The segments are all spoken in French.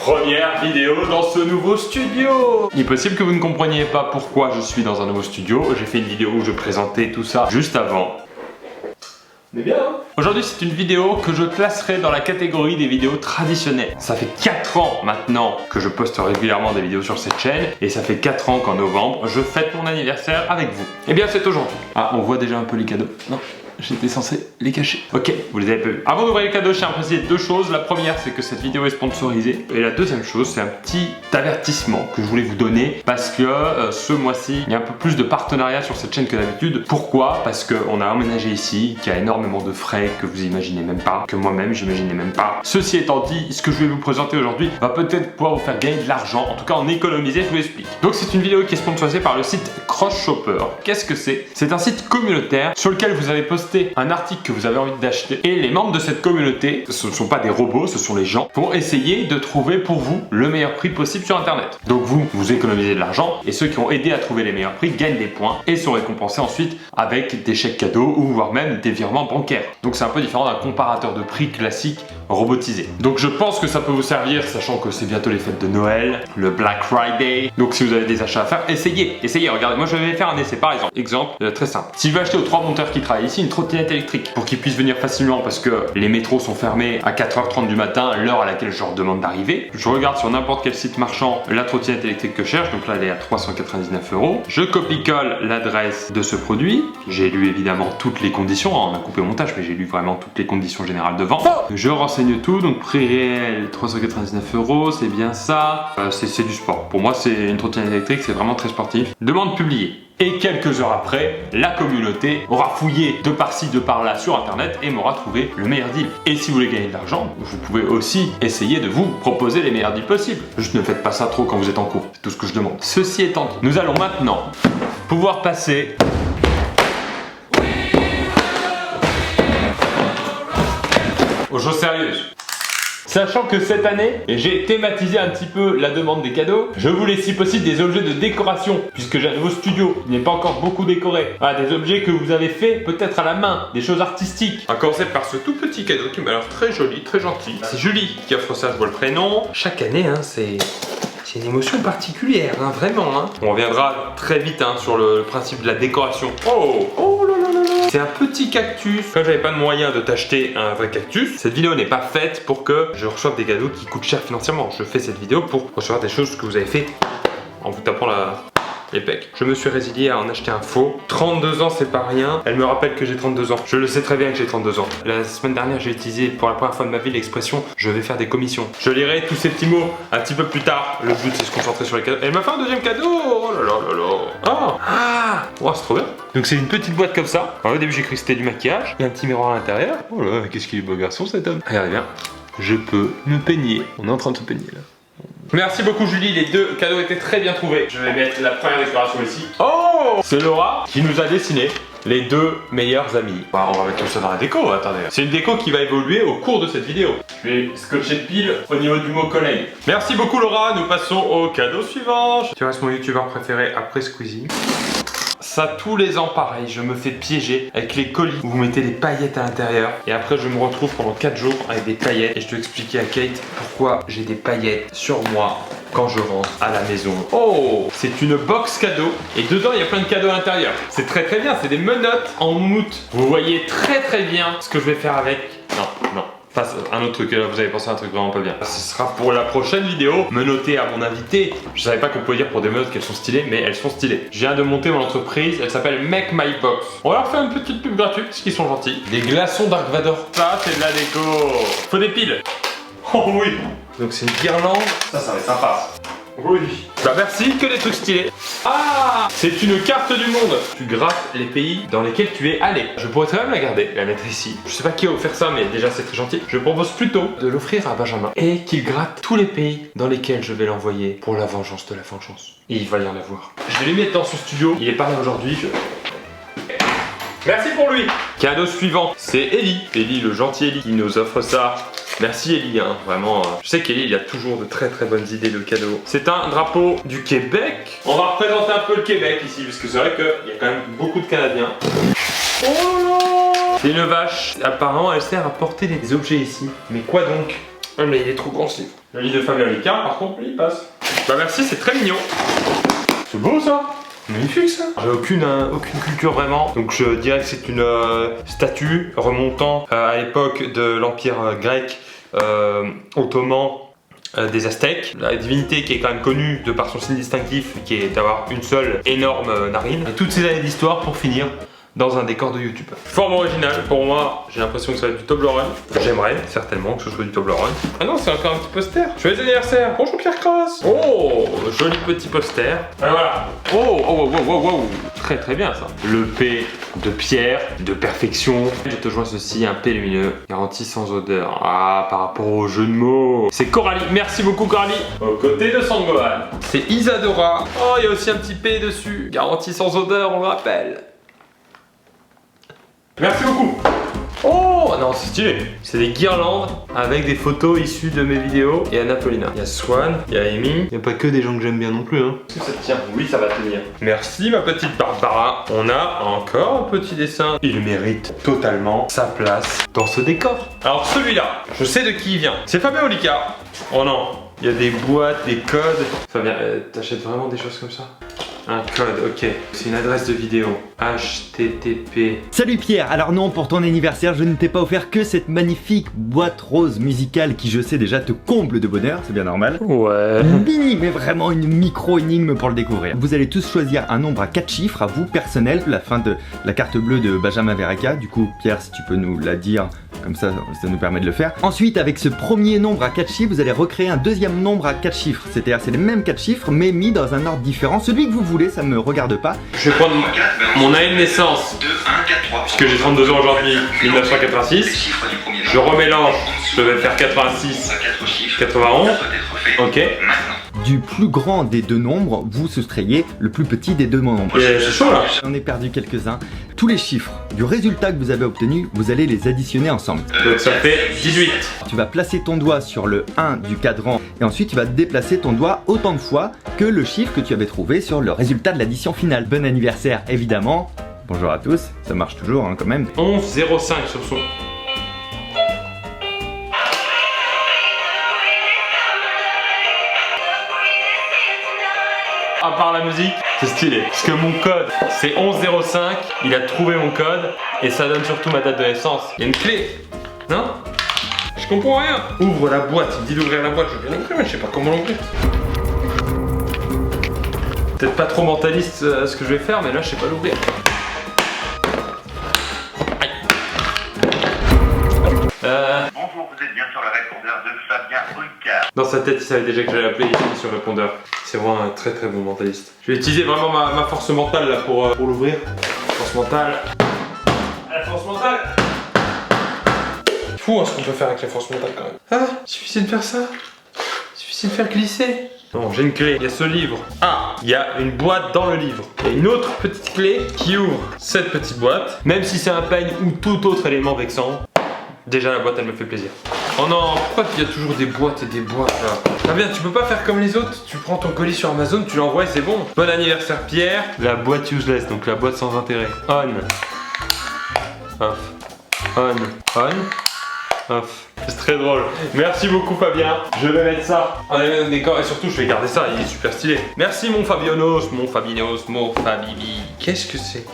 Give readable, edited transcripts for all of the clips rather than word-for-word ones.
Première vidéo dans ce nouveau studio. Il est possible que vous ne compreniez pas pourquoi je suis dans un nouveau studio. J'ai fait une vidéo où je présentais tout ça juste avant. Mais bien hein. Aujourd'hui c'est une vidéo que je classerai dans la catégorie des vidéos traditionnelles. Ça fait 4 ans maintenant que je poste régulièrement des vidéos sur cette chaîne. Et ça fait 4 ans qu'en novembre je fête mon anniversaire avec vous. Et bien c'est aujourd'hui. Ah, on voit déjà un peu les cadeaux. Non, j'étais censé les cacher. Ok, vous les avez pas vus. Avant d'ouvrir les cadeaux, je tiens à préciser deux choses. La première, c'est que cette vidéo est sponsorisée. Et la deuxième chose, c'est un petit avertissement que je voulais vous donner. Parce que ce mois-ci, il y a un peu plus de partenariats sur cette chaîne que d'habitude. Pourquoi? Parce qu'on a emménagé ici, qu'il y a énormément de frais que vous imaginez même pas, que moi-même j'imaginais même pas. Ceci étant dit, ce que je vais vous présenter aujourd'hui va peut-être pouvoir vous faire gagner de l'argent. En tout cas, en économiser, je vous l'explique. Donc c'est une vidéo qui est sponsorisée par le site Cross Shopper. Qu'est-ce que c'est? C'est un site communautaire sur lequel vous allez poster un article que vous avez envie d'acheter et les membres de cette communauté, ce ne sont pas des robots, ce sont les gens, vont essayer de trouver pour vous le meilleur prix possible sur internet. Donc vous économisez de l'argent et ceux qui ont aidé à trouver les meilleurs prix gagnent des points et sont récompensés ensuite avec des chèques cadeaux ou voire même des virements bancaires. Donc c'est un peu différent d'un comparateur de prix classique robotisé. Donc je pense que ça peut vous servir, sachant que c'est bientôt les fêtes de Noël, le Black Friday. Donc si vous avez des achats à faire, essayez, regardez, moi je vais faire un essai par exemple. Exemple très simple. Si je veux acheter aux 3 monteurs qui travaillent ici une trottinette électrique pour qu'ils puissent venir facilement parce que les métros sont fermés à 4h30 du matin, l'heure à laquelle je leur demande d'arriver, je regarde sur n'importe quel site marchand la trottinette électrique que je cherche, donc là elle est à 399 €. Je copie-colle l'adresse de ce produit. J'ai lu évidemment toutes les conditions, on a coupé au montage, mais j'ai lu vraiment toutes les conditions générales de vente. Je renseigne tout, donc prix réel 399 €, c'est bien ça. C'est du sport. Pour moi, c'est une trottinette électrique, c'est vraiment très sportif. Demande publiée. Et quelques heures après, la communauté aura fouillé de par-ci, de par-là sur internet et m'aura trouvé le meilleur deal. Et si vous voulez gagner de l'argent, vous pouvez aussi essayer de vous proposer les meilleurs deals possibles. Juste ne faites pas ça trop quand vous êtes en cours, c'est tout ce que je demande. Ceci étant dit, nous allons maintenant pouvoir passer aux choses sérieuses. Sachant que cette année, j'ai thématisé un petit peu la demande des cadeaux, je voulais si possible des objets de décoration, puisque j'ai un nouveau studio, il n'est pas encore beaucoup décoré. Voilà, des objets que vous avez fait peut-être à la main, des choses artistiques. On va commencer par ce tout petit cadeau qui m'a l'air très joli, très gentil. C'est Julie qui offre ça, je vois le prénom. Chaque année, hein, c'est une émotion particulière, hein, vraiment. Hein. On reviendra très vite hein, sur le principe de la décoration. Oh là là là là. C'est un petit cactus. Quand j'avais pas de moyen de t'acheter un vrai cactus, cette vidéo n'est pas faite pour que je reçoive des cadeaux qui coûtent cher financièrement. Je fais cette vidéo pour recevoir des choses que vous avez fait en vous tapant les pecs. Je me suis résilié à en acheter un faux. 32 ans, c'est pas rien. Elle me rappelle que j'ai 32 ans. Je le sais très bien que j'ai 32 ans. La semaine dernière, j'ai utilisé pour la première fois de ma vie l'expression « je vais faire des commissions ». Je lirai tous ces petits mots un petit peu plus tard. Le but, c'est de se concentrer sur les cadeaux. Elle m'a fait un deuxième cadeau. Oh là là là là. Oh, c'est trop bien. Donc c'est une petite boîte comme ça. Alors, au début, j'ai cru que c'était du maquillage. Il y a un petit miroir à l'intérieur. Oh là, qu'est-ce qu'il est beau garçon cet homme. Regardez bien. Je peux me peigner. On est en train de se peigner là. Merci beaucoup Julie, les deux cadeaux étaient très bien trouvés. Je vais mettre la première décoration ici. Oh, c'est Laura qui nous a dessiné les deux meilleurs amis. Bah, on va mettre tout ça dans la déco, attendez. C'est une déco qui va évoluer au cours de cette vidéo. Je vais scotcher pile au niveau du mot collègue. Merci beaucoup Laura, nous passons au cadeau suivant. Tu restes mon youtubeur préféré après Squeezie. Ça, tous les ans, pareil, je me fais piéger avec les colis où vous mettez des paillettes à l'intérieur. Et après, je me retrouve pendant 4 jours avec des paillettes. Et je dois expliquer à Kate pourquoi j'ai des paillettes sur moi quand je rentre à la maison. Oh, c'est une box cadeau. Et dedans, il y a plein de cadeaux à l'intérieur. C'est très très bien, c'est des menottes en mousse. Vous voyez très très bien ce que je vais faire avec. Non. Un autre truc, vous avez pensé à un truc vraiment pas bien. Ce sera pour la prochaine vidéo. Menotter à mon invité. Je savais pas qu'on pouvait dire pour des menottes qu'elles sont stylées, mais elles sont stylées. Je viens de monter mon entreprise, elle s'appelle Make My Box. On va leur faire une petite pub gratuite parce qu'ils sont gentils. Des glaçons Dark Vador. Ça, c'est de la déco. Faut des piles. Oh oui. Donc c'est une guirlande. Ça va être sympa. Oui. Bah merci, que des trucs stylés. Ah, c'est une carte du monde. Tu grattes les pays dans lesquels tu es allé. Je pourrais très même la garder, la mettre ici. Je sais pas qui a offert ça, mais déjà c'est très gentil. Je propose plutôt de l'offrir à Benjamin et qu'il gratte tous les pays dans lesquels je vais l'envoyer pour la vengeance de la vengeance. Et il va y en avoir. Je vais lui mettre dans son studio. Il est pas là aujourd'hui. Merci pour lui. Cadeau suivant, c'est Ellie. Ellie, le gentil Ellie, qui nous offre ça. Merci Ellie, hein, vraiment. Je sais qu'Ellie, il y a toujours de très très bonnes idées de cadeaux. C'est un drapeau du Québec. On va représenter un peu le Québec ici, parce que c'est vrai qu'il y a quand même beaucoup de Canadiens. Oh là! C'est une vache. Apparemment, elle sert à porter des objets ici. Mais quoi donc? Ah mais il est trop grand ce livre. Le lit de Fabien Olicard, par contre, lui, il passe. Bah merci, c'est très mignon. C'est beau ça. Magnifique ça. J'ai aucune culture vraiment, donc je dirais que c'est une statue remontant à l'époque de l'Empire grec ottoman des Aztèques. La divinité qui est quand même connue de par son signe distinctif, qui est d'avoir une seule énorme narine. Et toutes ces années d'histoire pour finir dans un décor de YouTube. Forme originale, pour moi, j'ai l'impression que ça va être du Toblerone. J'aimerais certainement que ce soit du Toblerone. Ah non, c'est encore un petit poster. Joyeux anniversaire. Bonjour Pierre Cross. Oh, joli petit poster. Et voilà. Oh. Très très bien ça. Le P de Pierre, de perfection. Je te joins ceci, un P lumineux, garanti sans odeur. Ah, par rapport au jeu de mots. C'est Coralie. Merci beaucoup Coralie. Aux côtés de Sangohan. C'est Isadora. Oh, il y a aussi un petit P dessus. Garanti sans odeur, on le rappelle. Merci beaucoup. Oh non, c'est stylé. C'est des guirlandes avec des photos issues de mes vidéos. Et Anna Paulina. Il y a Swan, il y a Amy. Il n'y a pas que des gens que j'aime bien non plus. Est-ce que ça tient? Oui, ça va tenir. Merci ma petite Barbara. On a encore un petit dessin. Il mérite totalement sa place dans ce décor. Alors celui-là, je sais de qui il vient. C'est Fabien Olicard. Oh non, il y a des boîtes, des codes. Fabien, t'achètes vraiment des choses comme ça? Un code, ok. C'est une adresse de vidéo. HTTP. Salut Pierre, alors non, pour ton anniversaire, je ne t'ai pas offert que cette magnifique boîte rose musicale qui, je sais déjà, te comble de bonheur, c'est bien normal. Ouais. Mini, mais vraiment une micro-énigme pour le découvrir. Vous allez tous choisir un nombre à 4 chiffres, à vous, personnel, la fin de la carte bleue de Benjamin Verreca. Du coup, Pierre, si tu peux nous la dire, comme ça nous permet de le faire. Ensuite, avec ce premier nombre à 4 chiffres, vous allez recréer un deuxième nombre à 4 chiffres. C'est-à-dire, c'est les mêmes 4 chiffres, mais mis dans un ordre différent. Celui que vous voulez, ça me regarde pas. Je vais prendre mon année de naissance, puisque j'ai 32 ans aujourd'hui, 1986. Je remélange, je vais faire 86, 91. Ok. Du plus grand des deux nombres, vous soustrayez le plus petit des deux nombres. C'est chaud là. J'en ai perdu quelques-uns. Tous les chiffres du résultat que vous avez obtenu, vous allez les additionner ensemble. Donc ça fait 18. Tu vas placer ton doigt sur le 1 du cadran et ensuite tu vas déplacer ton doigt autant de fois que le chiffre que tu avais trouvé sur le résultat de l'addition finale. Bon anniversaire évidemment. Bonjour à tous, ça marche toujours hein, quand même. 11,05 sur son. À part la musique, c'est stylé. Parce que mon code, c'est 11,05. Il a trouvé mon code et ça donne surtout ma date de naissance. Il y a une clé. Non? Je comprends rien. Ouvre la boîte. Il me dit d'ouvrir la boîte. Je vais bien l'ouvrir, mais je sais pas comment l'ouvrir. Peut-être pas trop mentaliste ce que je vais faire, mais là, je sais pas l'ouvrir. Bonjour, vous êtes bien sur le répondeur de Fabien Olicard. Dans sa tête, il savait déjà que j'allais appeler ici sur répondeur. C'est vraiment un très très bon mentaliste. Je vais utiliser vraiment ma force mentale là pour l'ouvrir. Force mentale. La force mentale. Fou hein, ce qu'on peut faire avec la force mentale quand même. Ah, il suffisait de faire ça. Il suffisait de faire glisser. Non, j'ai une clé. Il y a ce livre. Ah, il y a une boîte dans le livre. Il y a une autre petite clé qui ouvre cette petite boîte. Même si c'est un peigne ou tout autre élément vexant. Déjà la boîte elle me fait plaisir. Oh non, pourquoi il y a toujours des boîtes et des boîtes là? Ah bien, tu peux pas faire comme les autres, tu prends ton colis sur Amazon, tu l'envoies et c'est bon. Bon anniversaire Pierre. La boîte useless, donc la boîte sans intérêt. On. Off. On. Off. C'est très drôle. Merci beaucoup Fabien. Je vais mettre ça en élément de décor et surtout je vais garder ça, il est super stylé. Merci mon Fabionos, mon Fabinos, mon Fabibi. Qu'est-ce que c'est?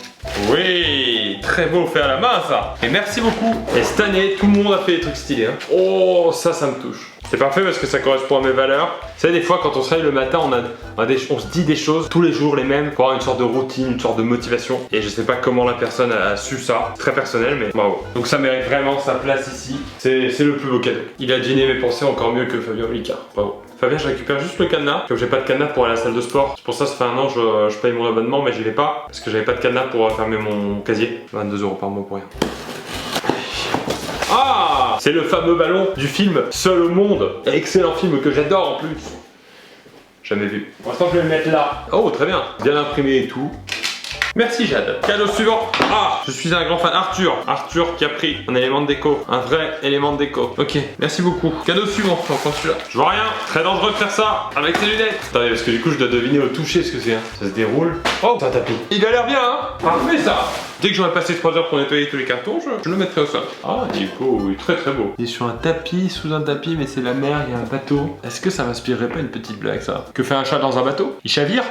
Oui, très beau fait à la main ça. Et merci beaucoup. Et cette année, tout le monde a fait des trucs stylés. Hein. Oh, ça me touche. C'est parfait parce que ça correspond à mes valeurs. Vous savez, des fois, quand on se réveille le matin, on se dit des choses tous les jours les mêmes pour avoir une sorte de routine, une sorte de motivation. Et je sais pas comment la personne a su ça. Très personnel, mais bravo. Donc ça mérite vraiment sa place ici. C'est le plus beau cadeau. Il a deviné mes pensées encore mieux que Fabien Olicard. Bravo. Fabien, je récupère juste le cadenas, comme j'ai pas de cadenas pour aller à la salle de sport. C'est pour ça fait un an je paye mon abonnement, mais j'y vais pas parce que j'avais pas de cadenas pour fermer mon casier. 22 € par mois pour rien. Ah, c'est le fameux ballon du film Seul au monde. Excellent film que j'adore en plus. Jamais vu. Pour l'instant, je vais le mettre là. Oh, très bien. Bien imprimé et tout. Merci Jade. Cadeau suivant. Ah, je suis un grand fan. Arthur qui a pris un élément de déco. Un vrai élément de déco. Ok, merci beaucoup. Cadeau suivant. J'en celui-là. Je vois rien. Très dangereux de faire ça avec ses lunettes. Attendez, parce que du coup, je dois deviner au toucher ce que c'est. Hein. Ça se déroule. Oh, c'est un tapis. Il a l'air bien, hein. Parfait ça. Dès que j'aurai passé 3 heures pour nettoyer tous les cartons, je le mettrai au sol. Ah, il est beau, il est très très beau. Il est sur un tapis, sous un tapis, mais c'est la mer, il y a un bateau. Est-ce que ça m'inspirerait pas une petite blague ça? Que fait un chat dans un bateau? Il chavire?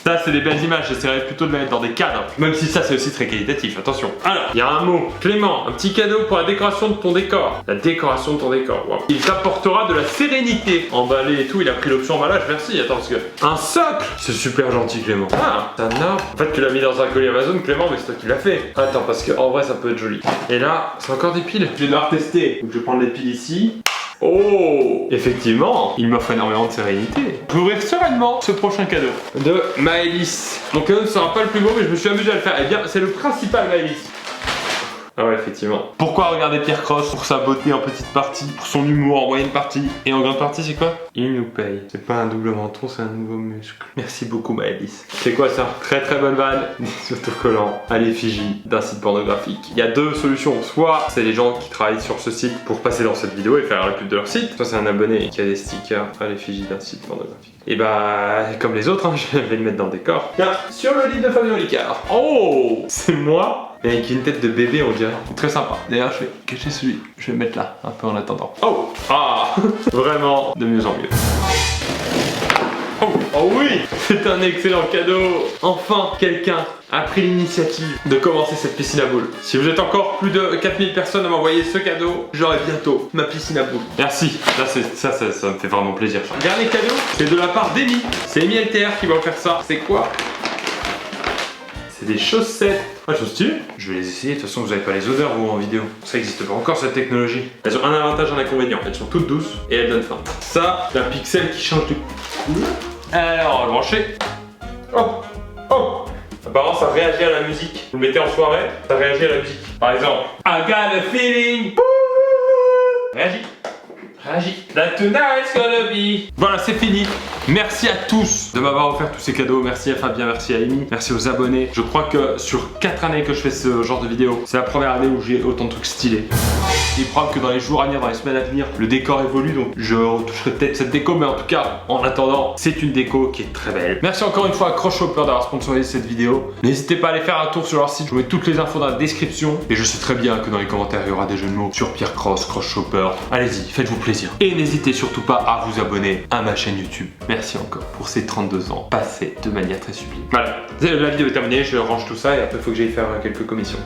Ça c'est des belles images, j'essaierai plutôt de les mettre dans des cadres. Même si ça c'est aussi très qualitatif, attention. Alors, il y a un mot. Clément, un petit cadeau pour la décoration de ton décor. La décoration de ton décor, wow. Il t'apportera de la sérénité. Emballé et tout, il a pris l'option emballage, merci. Attends, parce que... Un socle! C'est super gentil Clément. Ah, c'est un arbre. En fait, tu l'as mis dans un colis Amazon Clément, mais c'est toi qui l'as fait. Attends, parce que en vrai ça peut être joli. Et là, c'est encore des piles. Je vais devoir tester. Donc je vais prendre les piles ici. Oh! Effectivement, il m'offre énormément de sérénité. Je vais ouvrir sereinement ce prochain cadeau de Maëlys. Mon cadeau ne sera pas le plus beau, mais je me suis amusé à le faire. Eh bien, c'est le principal Maëlys. Ah ouais, effectivement. Pourquoi regarder Pierre Cross? Pour sa beauté en petite partie, pour son humour en moyenne partie. Et en grande partie, c'est quoi? Il nous paye. C'est pas un double menton, c'est un nouveau muscle. Merci beaucoup, Maëlys. C'est quoi ça? Très très bonne vanne. Des autocollants à l'effigie d'un site pornographique. Il y a deux solutions. Soit c'est les gens qui travaillent sur ce site pour passer dans cette vidéo et faire la pub de leur site. Soit c'est un abonné qui a des stickers à l'effigie d'un site pornographique. Et bah, comme les autres, hein, je vais le mettre dans le décor. Tiens, sur le lit de Fabien Olicard. Oh! C'est moi? Et avec une tête de bébé, on dirait. Très sympa. D'ailleurs, je vais cacher celui. Je vais le mettre là, un peu en attendant. Oh! Ah! Vraiment, de mieux en mieux. Oh! Oh oui! C'est un excellent cadeau! Enfin, quelqu'un a pris l'initiative de commencer cette piscine à boules. Si vous êtes encore plus de 4000 personnes à m'envoyer ce cadeau, j'aurai bientôt ma piscine à boules. Merci. Là, ça me fait vraiment plaisir. Dernier cadeau, c'est de la part d'Amy. C'est Amy LTR qui va faire ça. C'est quoi? C'est des chaussettes. Ah, chose stylée. Je vais les essayer. De toute façon, vous n'avez pas les odeurs, vous, en vidéo. Ça n'existe pas encore, cette technologie. Elles ont un avantage, un inconvénient. Elles sont toutes douces et elles donnent faim. Ça, c'est un pixel qui change de couleur. Alors, on va brancher. Oh! Oh! Apparemment, ça réagit à la musique. Vous le mettez en soirée, ça réagit à la musique. Par exemple, I got a feeling. Réagit. Réagis. That tonight's gonna be. Voilà, c'est fini. Merci à tous de m'avoir offert tous ces cadeaux. Merci à Fabien, merci à Amy, merci aux abonnés. Je crois que sur 4 années que je fais ce genre de vidéo, c'est la première année où j'ai autant de trucs stylés. Il est probable que dans les jours à venir, dans les semaines à venir, le décor évolue, donc je retoucherai peut-être cette déco, mais en tout cas, en attendant, c'est une déco qui est très belle. Merci encore une fois à Cross Shopper d'avoir sponsorisé cette vidéo. N'hésitez pas à aller faire un tour sur leur site, je vous mets toutes les infos dans la description. Et je sais très bien que dans les commentaires, il y aura des jeux de mots sur Pierre Cross, Cross Shopper. Allez-y, faites-vous plaisir. Et n'hésitez surtout pas à vous abonner à ma chaîne YouTube. Merci encore pour ces 32 ans passés de manière très sublime. Voilà, la vidéo est terminée, je range tout ça et après il faut que j'aille faire quelques commissions.